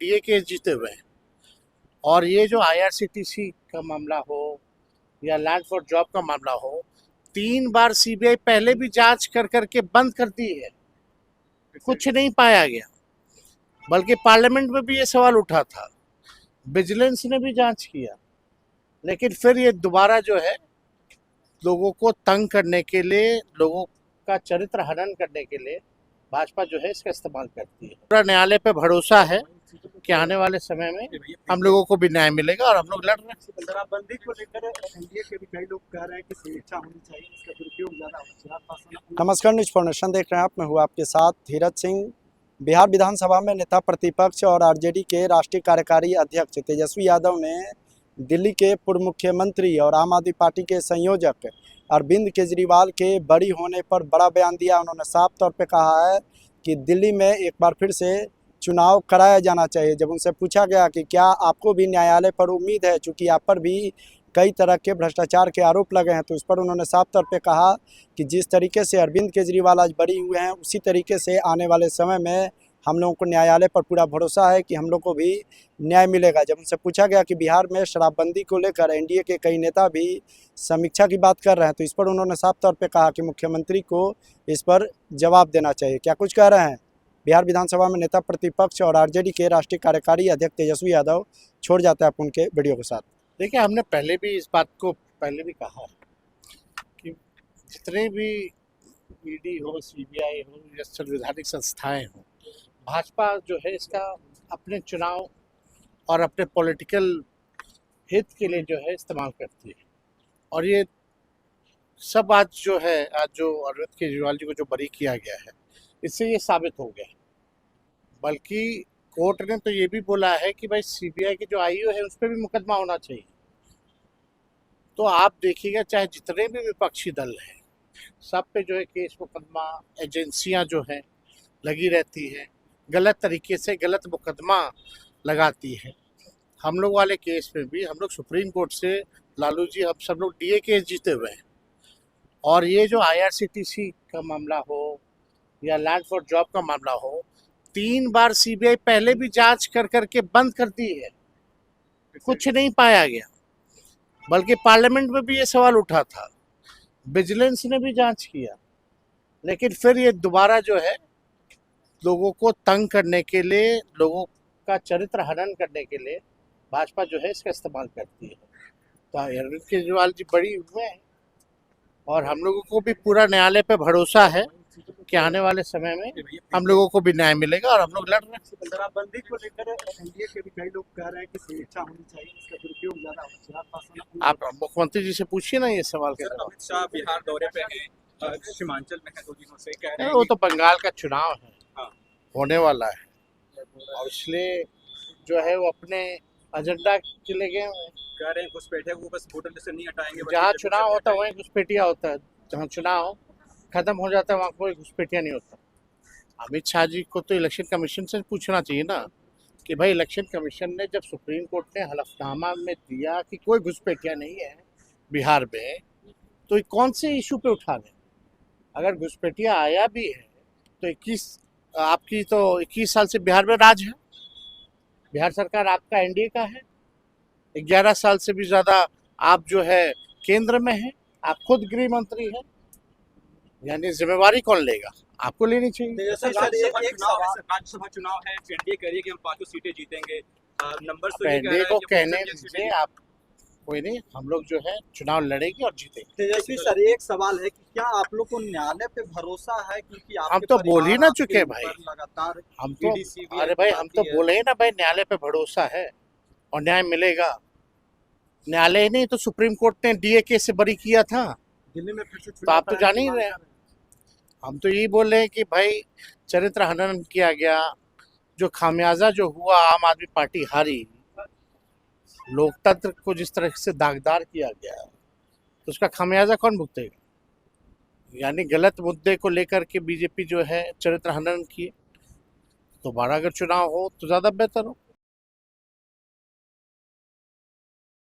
DA case जीते हुए हैं। और ये जो आईआरसीटीसी का मामला हो या लैंड फॉर जॉब का मामला हो, 3 बार सीबीआई पहले भी जांच कर करके बंद कर दी है, कुछ नहीं पाया गया। बल्कि पार्लियामेंट में भी ये सवाल उठा था, विजिलेंस ने भी जांच किया, लेकिन फिर ये दोबारा जो है लोगों को तंग करने के लिए, लोगों का चरित्र हनन करने के लिए भाजपा जो है इसका इस्तेमाल करती है। पूरा न्यायालय पे भरोसा है कि आने वाले समय में हम लोगों को भी न्याय मिलेगा और हम लोग लड़ रहे हैं। शराबबंदी को लेकर एनडीए के भी कई लोग कह रहे हैं कि समीक्षा होनी चाहिए, इसका दुरुपयोग ज्यादा हो रहा है। नमस्कार, न्यूज फाउंडेशन देख रहे हैं आप। मैं हूँ आपके साथ धीरज सिंह। बिहार विधानसभा में नेता प्रतिपक्ष और आरजेडी के राष्ट्रीय कार्यकारी अध्यक्ष तेजस्वी यादव ने दिल्ली के पूर्व मुख्यमंत्री और आम आदमी पार्टी के संयोजक अरविंद केजरीवाल के बरी होने पर बड़ा बयान दिया। उन्होंने साफ तौर पे कहा है कि दिल्ली में एक बार फिर से चुनाव कराया जाना चाहिए। जब उनसे पूछा गया कि क्या आपको भी न्यायालय पर उम्मीद है, चूँकि आप पर भी कई तरह के भ्रष्टाचार के आरोप लगे हैं, तो इस पर उन्होंने साफ तौर पे कहा कि जिस तरीके से अरविंद केजरीवाल आज बरी हुए हैं, उसी तरीके से आने वाले समय में हम लोगों को न्यायालय पर पूरा भरोसा है कि हम लोग को भी न्याय मिलेगा। जब उनसे पूछा गया कि बिहार में शराबबंदी को लेकर एनडीए के कई नेता भी समीक्षा की बात कर रहे हैं, तो इस पर उन्होंने साफ तौर पे कहा कि मुख्यमंत्री को इस पर जवाब देना चाहिए। क्या कुछ कह रहे हैं बिहार विधानसभा में नेता प्रतिपक्ष और आरजेडी के राष्ट्रीय कार्यकारी अध्यक्ष तेजस्वी यादव? छोड़ जाता है आप उनके वीडियो के साथ। देखिए, हमने पहले भी इस बात को पहले भी कहा कि जितने भी ईडी हो, सीबीआई हो या संवैधानिक संस्थाएं हो, भाजपा जो है इसका अपने चुनाव और अपने पॉलिटिकल हित के लिए जो है इस्तेमाल करती है। और ये सब आज जो अरविंद केजरीवाल जी को जो बरी किया गया है, इससे ये साबित हो गया है। बल्कि कोर्ट ने तो ये भी बोला है कि भाई सीबीआई की जो आईओ है उस पर भी मुकदमा होना चाहिए। तो आप देखिएगा, चाहे जितने भी विपक्षी दल हैं, सब पे जो है केस मुकदमा, एजेंसियां जो हैं लगी रहती हैं, गलत तरीके से गलत मुकदमा लगाती है। हम लोग वाले केस में भी हम लोग सुप्रीम कोर्ट से, लालू जी, हम सब लोग डीए केस जीते हुए हैं। और ये जो आईआरसीटीसी का मामला हो या लैंड फॉर जॉब का मामला हो, 3 बार सीबीआई पहले भी जांच कर करके बंद कर दी है, कुछ नहीं पाया गया। बल्कि पार्लियामेंट में भी ये सवाल उठा था, विजिलेंस ने भी जांच किया, लेकिन फिर ये दोबारा जो है लोगों को तंग करने के लिए, लोगों का चरित्र हनन करने के लिए भाजपा जो है इसका इस्तेमाल करती है। तो अरविंद केजरीवाल जी बड़ी हुए हैं और हम लोगों को भी पूरा न्यायालय पे भरोसा है कि आने वाले समय में हम लोगों को भी न्याय मिलेगा और हम लोग लड़ रहे हैं। शराबबंदी को लेकर एनडीए के भी कई लोग कह रहे हैं कि समीक्षा होनी चाहिए, इसका दुरुपयोग ज्यादा हो रहा है। आप मुख्यमंत्री जी से पूछिए ना ये सवाल का। अमित शाह बिहार दौरे पे हैं, सीमांचल में है, 2 दिनों से कह रहे हैं वो तो बंगाल का चुनाव है, हाँ। होने वाला है, और इसलिए जो है वो अपने एजेंडा के लिए गए हुए हैं। कह रहे हैं घुसपैठियों को बस वोटर लिस्ट से नहीं हटाएंगे। जहाँ चुनाव होता है वहीं घुसपैठिया होता है, जहाँ चुनाव खत्म हो जाता है वहाँ कोई घुसपैठिया नहीं होता। अमित शाह जी को तो इलेक्शन कमीशन से पूछना चाहिए ना कि भाई इलेक्शन कमीशन ने जब सुप्रीम कोर्ट ने हलफनामा में दिया कि कोई घुसपैठिया नहीं है बिहार में, तो ये कौन से इशू पे उठा लें? अगर घुसपैठिया आया भी है तो 21 साल से बिहार में राज है, बिहार सरकार आपका एनडीए का है, 11 साल से भी ज्यादा आप जो है केंद्र में है, आप खुद गृह मंत्री हैं, यानी जिम्मेवारी कौन लेगा? आपको लेनी चाहिए। राज्यसभा चुनाव है, एनडीए कह रही है कि हम 5 सीटें जीतेंगे, नंबर्स तो एनडीए को कहने दीजिए, आप कोई नहीं, हम लोग जो है चुनाव लड़ेंगे और जीतेंगे। तेजस्वी सर, एक सवाल है कि क्या आप लोग को न्यायालय पे भरोसा है? क्योंकि हम तो बोल ही ना चुके भाई, लगातार हम तो, अरे भाई हम तो बोले ही ना भाई, न्यायालय पे भरोसा है और न्याय मिलेगा। न्यायालय नहीं तो सुप्रीम कोर्ट ने डीए केस से बरी किया था दिल्ली में, फिर से तो आप तो जान ही रहे हैं। हम तो यही बोल रहे हैं कि भाई चरित्र हनन किया गया, जो खामियाजा जो हुआ, आम आदमी पार्टी हारी, लोकतंत्र को जिस तरह से दागदार किया गया, तो उसका खामियाजा कौन भुगतेगा? यानी गलत मुद्दे को लेकर के बीजेपी जो है चरित्र हनन किए। दोबारा अगर चुनाव हो तो ज़्यादा बेहतर हो।